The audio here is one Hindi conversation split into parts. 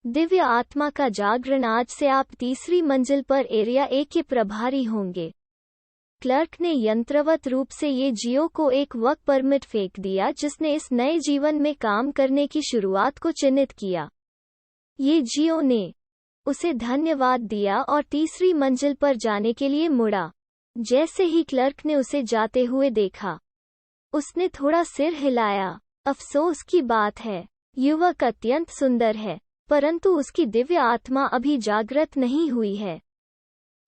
दिव्य आत्मा का जागरण। आज से आप तीसरी मंजिल पर एरिया ए के प्रभारी होंगे। क्लर्क ने यंत्रवत रूप से ये जियो को एक वर्क परमिट फेंक दिया जिसने इस नए जीवन में काम करने की शुरुआत को चिन्हित किया। ये जियो ने उसे धन्यवाद दिया और तीसरी मंजिल पर जाने के लिए मुड़ा। जैसे ही क्लर्क ने उसे जाते हुए देखा, उसने थोड़ा सिर हिलाया। अफसोस की बात है, युवक अत्यंत सुंदर है, परंतु उसकी दिव्य आत्मा अभी जागृत नहीं हुई है।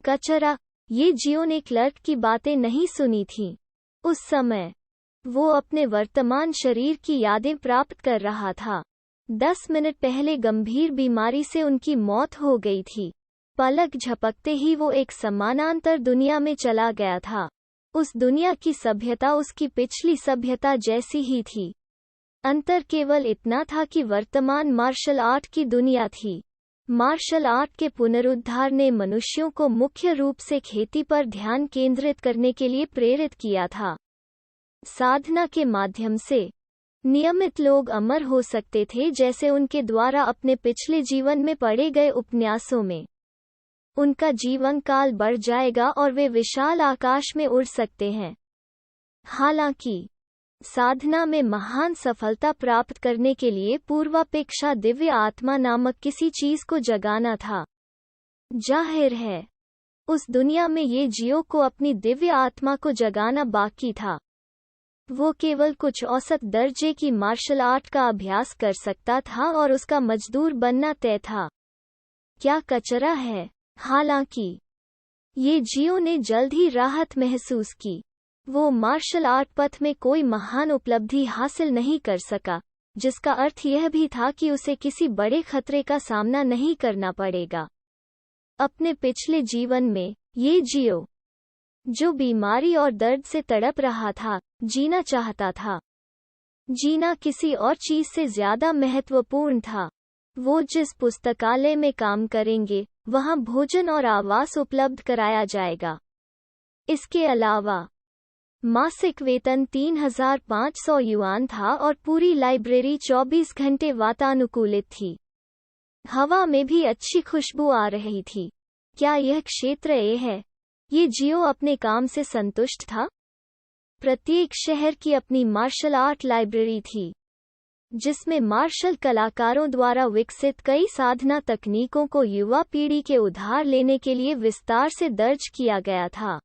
कचरा। ये जियो ने क्लर्क की बातें नहीं सुनी थीं। उस समय वो अपने वर्तमान शरीर की यादें प्राप्त कर रहा था। 10 मिनट पहले गंभीर बीमारी से उनकी मौत हो गई थी। पलक झपकते ही वो एक समानांतर दुनिया में चला गया था। उस दुनिया की सभ्यता उसकी पिछली सभ्यता जैसी ही थी। अंतर केवल इतना था कि वर्तमान मार्शल आर्ट की दुनिया थी। मार्शल आर्ट के पुनरुद्धार ने मनुष्यों को मुख्य रूप से खेती पर ध्यान केंद्रित करने के लिए प्रेरित किया था। साधना के माध्यम से नियमित लोग अमर हो सकते थे, जैसे उनके द्वारा अपने पिछले जीवन में पढ़े गए उपन्यासों में। उनका जीवन काल बढ़ जाएगा और वे विशाल आकाश में उड़ सकते हैं। हालांकि साधना में महान सफलता प्राप्त करने के लिए पूर्वापेक्षा दिव्य आत्मा नामक किसी चीज को जगाना था। जाहिर है, उस दुनिया में ये जियो को अपनी दिव्य आत्मा को जगाना बाकी था। वो केवल कुछ औसत दर्जे की मार्शल आर्ट का अभ्यास कर सकता था और उसका मजदूर बनना तय था। क्या कचरा है। हालांकि ये जियो ने जल्द ही राहत महसूस की। वो मार्शल आर्ट पथ में कोई महान उपलब्धि हासिल नहीं कर सका, जिसका अर्थ यह भी था कि उसे किसी बड़े खतरे का सामना नहीं करना पड़ेगा। अपने पिछले जीवन में ये जियो, जो बीमारी और दर्द से तड़प रहा था, जीना चाहता था। जीना किसी और चीज से ज्यादा महत्वपूर्ण था। वो जिस पुस्तकालय में काम करेंगे, वहां भोजन और आवास उपलब्ध कराया जाएगा। इसके अलावा मासिक वेतन 3,500 युआन था और पूरी लाइब्रेरी 24 घंटे वातानुकूलित थी। हवा में भी अच्छी खुशबू आ रही थी। क्या यह क्षेत्र ए है? ये जियो अपने काम से संतुष्ट था। प्रत्येक शहर की अपनी मार्शल आर्ट लाइब्रेरी थी, जिसमें मार्शल कलाकारों द्वारा विकसित कई साधना तकनीकों को युवा पीढ़ी के उधार लेने के लिए विस्तार से दर्ज किया गया था।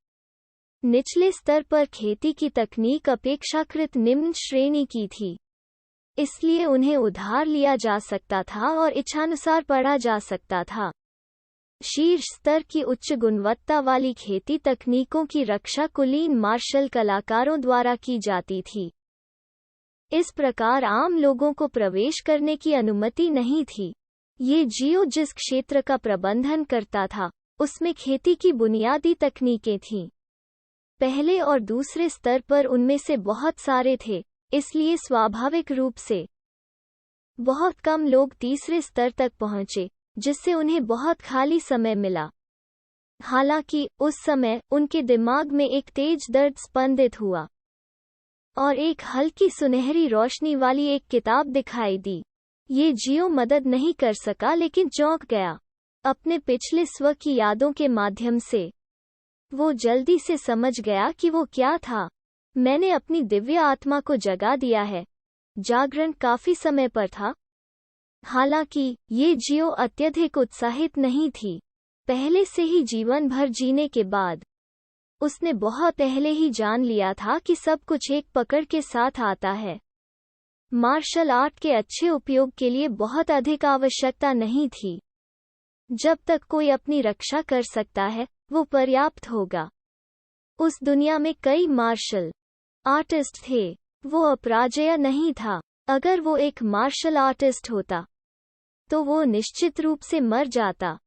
निचले स्तर पर खेती की तकनीक अपेक्षाकृत निम्न श्रेणी की थी, इसलिए उन्हें उधार लिया जा सकता था और इच्छानुसार पढ़ा जा सकता था। शीर्ष स्तर की उच्च गुणवत्ता वाली खेती तकनीकों की रक्षा कुलीन मार्शल कलाकारों द्वारा की जाती थी। इस प्रकार आम लोगों को प्रवेश करने की अनुमति नहीं थी। ये जियो जिस क्षेत्र का प्रबंधन करता था, उसमें खेती की बुनियादी तकनीकें थीं। पहले और दूसरे स्तर पर उनमें से बहुत सारे थे, इसलिए स्वाभाविक रूप से बहुत कम लोग तीसरे स्तर तक पहुंचे, जिससे उन्हें बहुत खाली समय मिला। हालांकि उस समय उनके दिमाग में एक तेज दर्द स्पंदित हुआ और एक हल्की सुनहरी रोशनी वाली एक किताब दिखाई दी। ये जियो मदद नहीं कर सका, लेकिन चौंक गया। अपने पिछले स्व की यादों के माध्यम से वो जल्दी से समझ गया कि वो क्या था। मैंने अपनी दिव्य आत्मा को जगा दिया है। जागरण काफी समय पर था। हालांकि ये जियो अत्यधिक उत्साहित नहीं थी। पहले से ही जीवन भर जीने के बाद उसने बहुत पहले ही जान लिया था कि सब कुछ एक पकड़ के साथ आता है। मार्शल आर्ट के अच्छे उपयोग के लिए बहुत अधिक आवश्यकता नहीं थी। जब तक कोई अपनी रक्षा कर सकता है, वो पर्याप्त होगा। उस दुनिया में कई मार्शल आर्टिस्ट थे। वो अपराजय नहीं था। अगर वो एक मार्शल आर्टिस्ट होता, तो वो निश्चित रूप से मर जाता।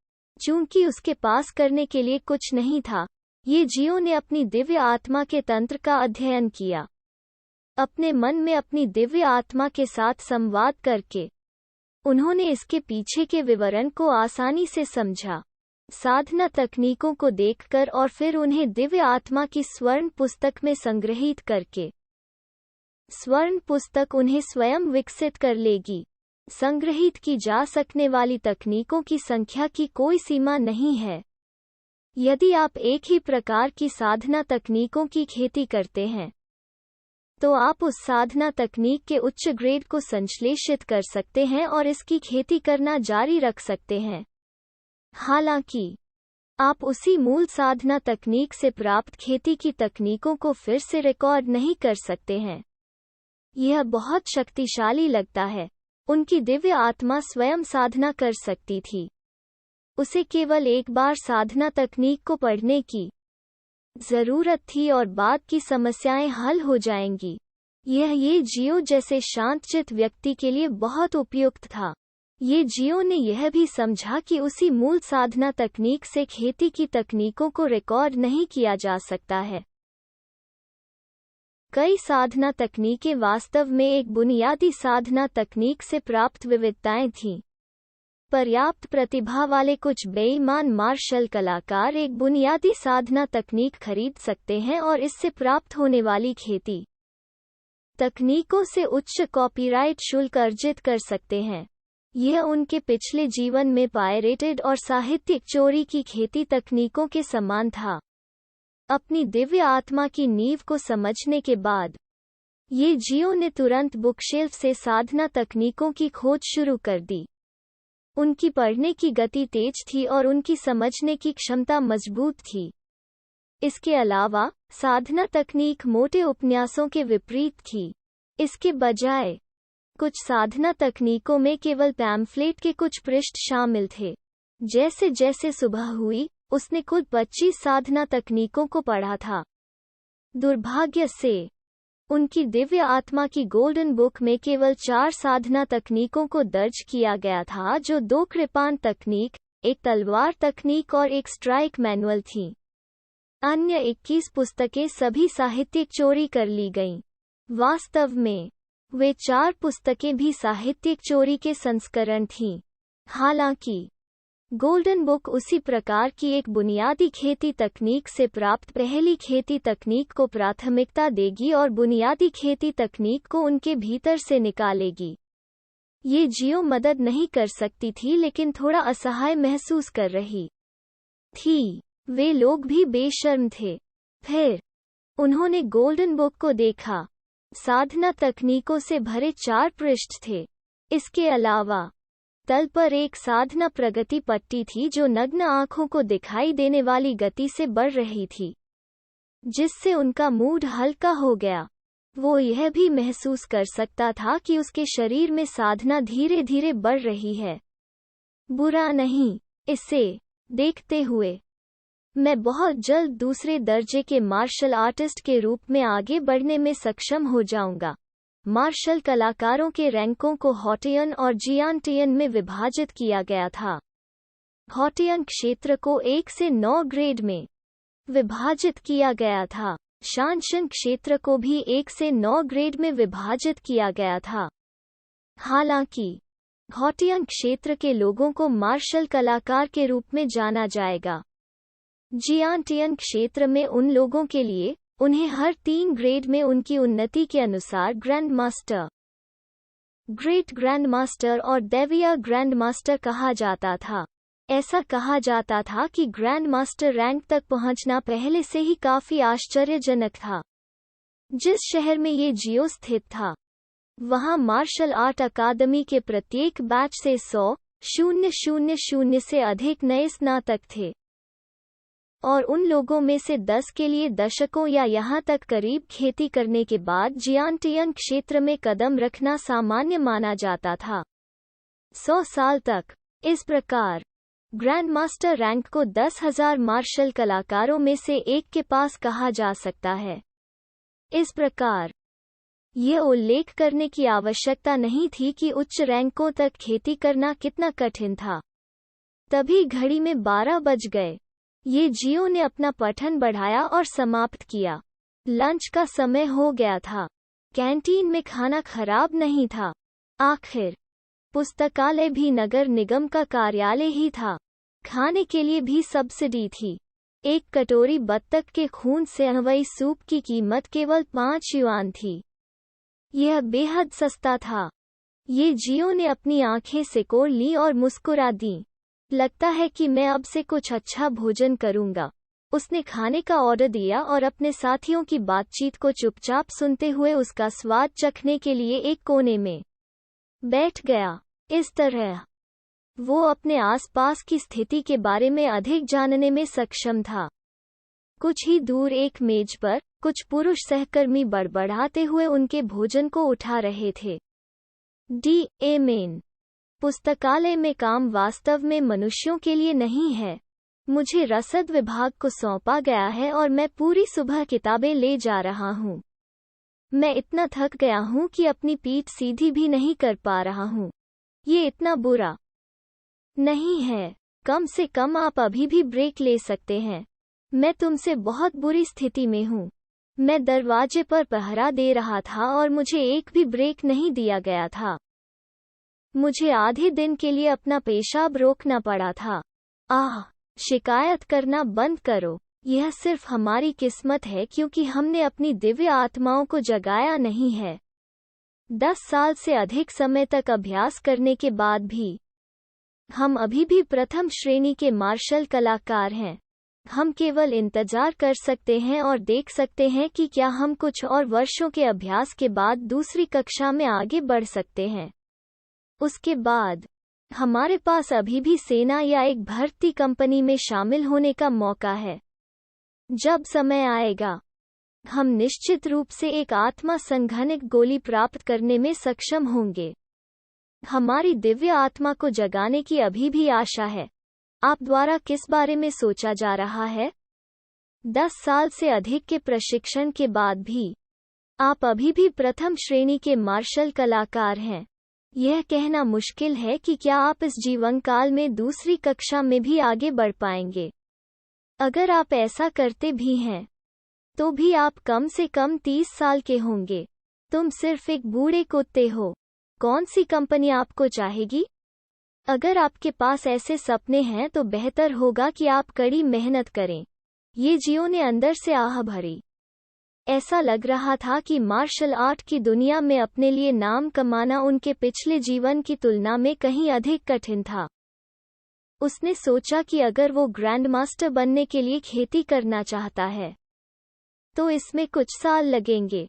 चूंकि उसके पास करने के लिए कुछ नहीं था, ये जियो ने अपनी दिव्य आत्मा के तंत्र का अध्ययन किया। अपने मन में अपनी दिव्य आत्मा के साथ संवाद करके उन्होंने इसके पीछे के विवरण को आसानी से समझा। साधना तकनीकों को देखकर और फिर उन्हें दिव्य आत्मा की स्वर्ण पुस्तक में संग्रहित करके। स्वर्ण पुस्तक उन्हें स्वयं विकसित कर लेगी। संग्रहित की जा सकने वाली तकनीकों की संख्या की कोई सीमा नहीं है। यदि आप एक ही प्रकार की साधना तकनीकों की खेती करते हैं, तो आप उस साधना तकनीक के उच्च ग्रेड को संश्लेषित कर सकते हैं और इसकी खेती करना जारी रख सकते हैं। हालांकि आप उसी मूल साधना तकनीक से प्राप्त खेती की तकनीकों को फिर से रिकॉर्ड नहीं कर सकते हैं। यह बहुत शक्तिशाली लगता है। उनकी दिव्य आत्मा स्वयं साधना कर सकती थी। उसे केवल एक बार साधना तकनीक को पढ़ने की जरूरत थी और बाद की समस्याएं हल हो जाएंगी। यह ये जियो जैसे शांतचित्त व्यक्ति के लिए बहुत उपयुक्त था। ये जियो ने यह भी समझा कि उसी मूल साधना तकनीक से खेती की तकनीकों को रिकॉर्ड नहीं किया जा सकता है। कई साधना तकनीकें वास्तव में एक बुनियादी साधना तकनीक से प्राप्त विविधताएं थीं। पर्याप्त प्रतिभा वाले कुछ बेईमान मार्शल कलाकार एक बुनियादी साधना तकनीक खरीद सकते हैं और इससे प्राप्त होने वाली खेती तकनीकों से उच्च कॉपीराइट शुल्क अर्जित कर सकते हैं। यह उनके पिछले जीवन में पायरेटेड और साहित्यिक चोरी की खेती तकनीकों के समान था। अपनी दिव्य आत्मा की नींव को समझने के बाद, ये जियो ने तुरंत बुकशेल्फ से साधना तकनीकों की खोज शुरू कर दी। उनकी पढ़ने की गति तेज थी और उनकी समझने की क्षमता मजबूत थी। इसके अलावा, साधना तकनीक मोटे उपन्यासों के विपरीत थी। इसके बजाय, कुछ साधना तकनीकों में केवल पैम्फलेट के कुछ पृष्ठ शामिल थे। जैसे जैसे सुबह हुई, उसने खुद 25 साधना तकनीकों को पढ़ा था। दुर्भाग्य से, उनकी दिव्य आत्मा की गोल्डन बुक में केवल 4 साधना तकनीकों को दर्ज किया गया था, जो 2 कृपाण तकनीक, एक तलवार तकनीक और एक स्ट्राइक मैनुअल थीं। अन्य 21 पुस्तकें सभी साहित्यिक चोरी कर ली गईं। वास्तव में, वे 4 पुस्तकें भी साहित्यिक चोरी के संस्करण थीं। हालांकि, गोल्डन बुक उसी प्रकार की एक बुनियादी खेती तकनीक से प्राप्त पहली खेती तकनीक को प्राथमिकता देगी और बुनियादी खेती तकनीक को उनके भीतर से निकालेगी। ये जियो मदद नहीं कर सकती थी लेकिन थोड़ा असहाय महसूस कर रही थी। वे लोग भी बेशर्म थे। फिर उन्होंने गोल्डन बुक को देखा। साधना तकनीकों से भरे 4 पृष्ठ थे। इसके अलावा, तल पर एक साधना प्रगति पट्टी थी जो नग्न आंखों को दिखाई देने वाली गति से बढ़ रही थी, जिससे उनका मूड हल्का हो गया। वो यह भी महसूस कर सकता था कि उसके शरीर में साधना धीरे धीरे बढ़ रही है। बुरा नहीं, इसे देखते हुए मैं बहुत जल्द दूसरे दर्जे के मार्शल आर्टिस्ट के रूप में आगे बढ़ने में सक्षम हो जाऊंगा। मार्शल कलाकारों के रैंकों को हॉटियन और जियांटियन में विभाजित किया गया था। हॉटियन क्षेत्र को 1 से 9 ग्रेड में विभाजित किया गया था। शानशन क्षेत्र को भी 1 से 9 ग्रेड में विभाजित किया गया था। हालांकि, हॉटियन क्षेत्र के लोगों को मार्शल कलाकार के रूप में जाना जाएगा। जियांटियन क्षेत्र में उन लोगों के लिए, उन्हें हर 3 ग्रेड में उनकी उन्नति के अनुसार grand master, great grand master और देविया ग्रैंड मास्टर कहा जाता था। ऐसा कहा जाता था कि ग्रैंड मास्टर रैंक तक पहुंचना पहले से ही काफी आश्चर्यजनक था। जिस शहर में ये जियो स्थित था, वहां मार्शल आर्ट अकादमी के प्रत्येक बैच से 100,000 से अधिक नए स्नातक थे, और उन लोगों में से 10 के लिए दशकों या यहां तक करीब खेती करने के बाद जियांटियन क्षेत्र में कदम रखना सामान्य माना जाता था। 100 साल तक। इस प्रकार, ग्रैंड मास्टर रैंक को 10,000 मार्शल कलाकारों में से एक के पास कहा जा सकता है। इस प्रकार, ये उल्लेख करने की आवश्यकता नहीं थी कि उच्च रैंकों तक खेती करना कितना कठिन था। तभी घड़ी में 12 बज गए। ये जियो ने अपना पठन बढ़ाया और समाप्त किया। लंच का समय हो गया था। कैंटीन में खाना खराब नहीं था। आखिर, पुस्तकालय भी नगर निगम का कार्यालय ही था। खाने के लिए भी सब्सिडी थी। एक कटोरी बत्तख के खून से हलवाई सूप की कीमत केवल 5 युआन थी। यह बेहद सस्ता था। ये जियो ने अपनी आंखें सिकोड़ ली और मुस्कुरा दी। लगता है कि मैं अब से कुछ अच्छा भोजन करूंगा। उसने खाने का ऑर्डर दिया और अपने साथियों की बातचीत को चुपचाप सुनते हुए उसका स्वाद चखने के लिए एक कोने में बैठ गया। इस तरह वो अपने आसपास की स्थिति के बारे में अधिक जानने में सक्षम था। कुछ ही दूर एक मेज पर कुछ पुरुष सहकर्मी बड़बड़ाते हुए उनके भोजन को उठा रहे थे। मेन पुस्तकालय में काम वास्तव में मनुष्यों के लिए नहीं है। मुझे रसद विभाग को सौंपा गया है और मैं पूरी सुबह किताबें ले जा रहा हूँ। मैं इतना थक गया हूँ कि अपनी पीठ सीधी भी नहीं कर पा रहा हूँ। ये इतना बुरा नहीं है। कम से कम आप अभी भी ब्रेक ले सकते हैं। मैं तुमसे बहुत बुरी स्थिति में हूँ। मैं दरवाजे पर पहरा दे रहा था और मुझे एक भी ब्रेक नहीं दिया गया था। मुझे आधे दिन के लिए अपना पेशाब रोकना पड़ा था। शिकायत करना बंद करो। यह सिर्फ हमारी किस्मत है क्योंकि हमने अपनी दिव्य आत्माओं को जगाया नहीं है। 10 साल से अधिक समय तक अभ्यास करने के बाद भी हम अभी भी प्रथम श्रेणी के मार्शल कलाकार हैं। हम केवल इंतजार कर सकते हैं और देख सकते हैं कि क्या हम कुछ और वर्षों के अभ्यास के बाद दूसरी कक्षा में आगे बढ़ सकते हैं। उसके बाद हमारे पास अभी भी सेना या एक भर्ती कंपनी में शामिल होने का मौका है। जब समय आएगा, हम निश्चित रूप से एक आत्मा संघनित गोली प्राप्त करने में सक्षम होंगे। हमारी दिव्य आत्मा को जगाने की अभी भी आशा है। आप द्वारा किस बारे में सोचा जा रहा है? 10 साल से अधिक के प्रशिक्षण के बाद भी आप अभी भी प्रथम श्रेणी के मार्शल कलाकार हैं। यह कहना मुश्किल है कि क्या आप इस जीवन काल में दूसरी कक्षा में भी आगे बढ़ पाएंगे। अगर आप ऐसा करते भी हैं, तो भी आप कम से कम 30 साल के होंगे। तुम सिर्फ एक बूढ़े कुत्ते हो। कौन सी कंपनी आपको चाहेगी? अगर आपके पास ऐसे सपने हैं तो बेहतर होगा कि आप कड़ी मेहनत करें। ये जियो ने अंदर से आह भरी। ऐसा लग रहा था कि मार्शल आर्ट की दुनिया में अपने लिए नाम कमाना उनके पिछले जीवन की तुलना में कहीं अधिक कठिन था। उसने सोचा कि अगर वो ग्रैंड मास्टर बनने के लिए खेती करना चाहता है, तो इसमें कुछ साल लगेंगे।